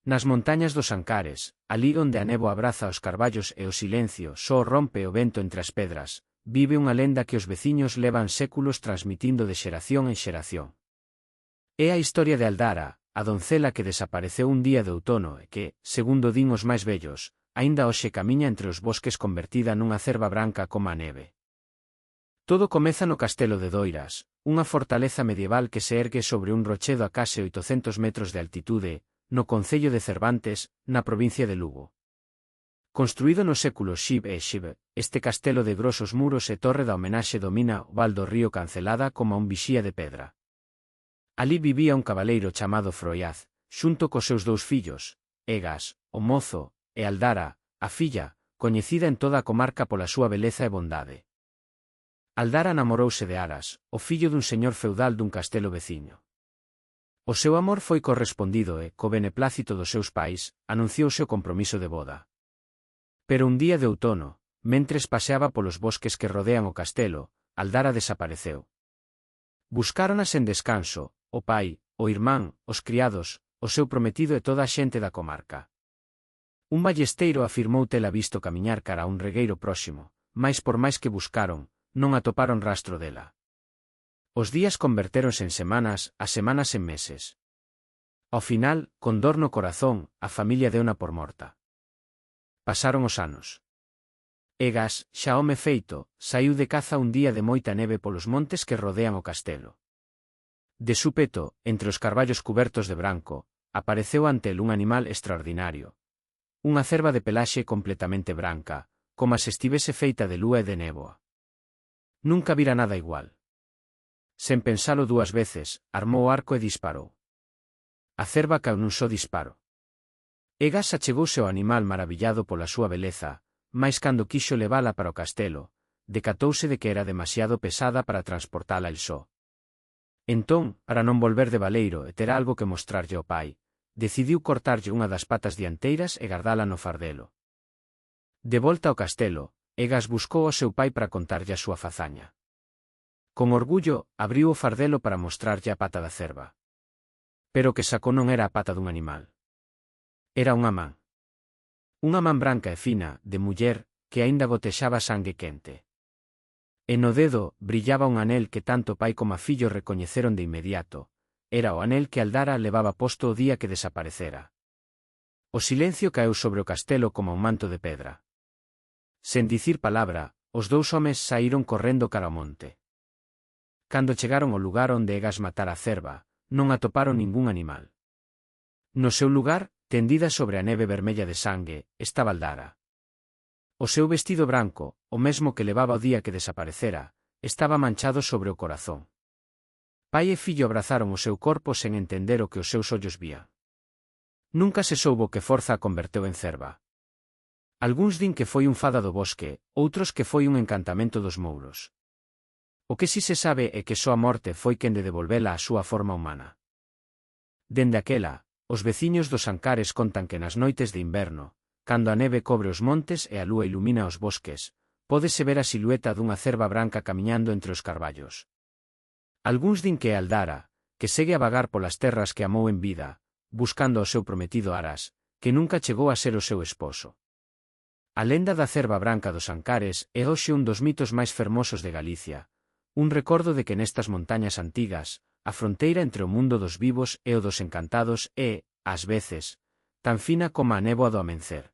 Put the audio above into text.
Nas montañas dos Ancares, alí onde a néboa abraza os carballos e o silencio só rompe o vento entre as pedras, vive unha lenda que os veciños levan séculos transmitindo de xeración en xeración. É a historia de Aldara, a doncela que desapareceu un día de outono e que, segundo din os máis vellos, aínda hoxe camiña entre os bosques convertida nunha cerva branca como a neve. Todo comeza no Castelo de Doiras, unha fortaleza medieval que se ergue sobre un rochedo a case 800 metros de altitude, no concello de Cervantes, na provincia de Lugo. Construído no século XV, este castelo de grosos muros e torre da homenaxe domina o val do río Cancelada como un vixía de pedra. Alí vivía un cabaleiro chamado Froiaz, xunto cos seus dous fillos, Egas, o mozo, e Aldara, a filla, coñecida en toda a comarca pola súa beleza e bondade. Aldara namorouse de Aras, o fillo dun señor feudal dun castelo veciño. O seu amor foi correspondido e, co beneplácito dos seus pais, anunciouse o compromiso de boda. Pero un día de outono, mentres paseaba polos bosques que rodean o castelo, Aldara desapareceu. Buscárona sen descanso, o pai, o irmán, os criados, o seu prometido e toda a xente da comarca. Un ballesteiro afirmou tela visto camiñar cara a un regueiro próximo, mais por máis que buscaron, non atoparon rastro dela. Os días convertéronse en semanas, as semanas en meses. Ao final, con dor no corazón, a familia deuna por morta. Pasaron os anos. Egas, xa home feito, saíu de caza un día de moita neve polos montes que rodean o castelo. De súpeto, entre os carballos cubertos de branco, apareceu ante el un animal extraordinario. Unha cerva de pelaxe completamente branca, como se estivese feita de lúa e de néboa. Nunca vira nada igual. Sen pensalo dúas veces, armou o arco e disparou. A cerva caeu nun só disparo. Egas achegouse ao animal maravillado pola súa beleza, mais cando quixo levala para o castelo, decatouse de que era demasiado pesada para transportala el só. Entón, para non volver de baleiro e ter algo que mostrarlle ao pai, decidiu cortarlle unha das patas dianteiras e gardala no fardelo. De volta ao castelo, Egas buscou ao seu pai para contarlle a súa fazaña. Con orgullo, abriu o fardelo para mostrarlle a pata da cerva. Pero o que sacou non era a pata dun animal. Era unha man. Unha man branca e fina, de muller, que aínda gotexaba sangue quente. E no dedo, brillaba un anel que tanto pai como fillo recoñeceron de inmediato. Era o anel que Aldara levaba posto o día que desaparecera. O silencio caeu sobre o castelo como un manto de pedra. Sen dicir palabra, os dous homes saíron correndo cara ao monte. Cando chegaron ao lugar onde Egas matara a cerva, non atoparon ningún animal. No seu lugar, tendida sobre a neve vermella de sangue, estaba Aldara. O seu vestido branco, o mesmo que levaba o día que desaparecera, estaba manchado sobre o corazón. Pai e fillo abrazaron o seu corpo sen entender o que os seus ollos vían. Nunca se soubo que forza a converteu en cerva. Algúns din que foi un fada do bosque, outros que foi un encantamento dos mouros. O que si se sabe é que só a morte foi quen de devolvela á súa forma humana. Dende aquela, os veciños dos Ancares contan que nas noites de inverno, cando a neve cobre os montes e a lúa ilumina os bosques, pódese ver a silueta dunha cerva branca camiñando entre os carballos. Algúns din que é Aldara, que segue a vagar polas terras que amou en vida, buscando ao seu prometido Aras, que nunca chegou a ser o seu esposo. A lenda da cerva branca dos Ancares é hoxe un dos mitos máis fermosos de Galicia, un recordo de que nestas montañas antigas, a fronteira entre o mundo dos vivos e o dos encantados é, ás veces, tan fina como a néboa do amencer.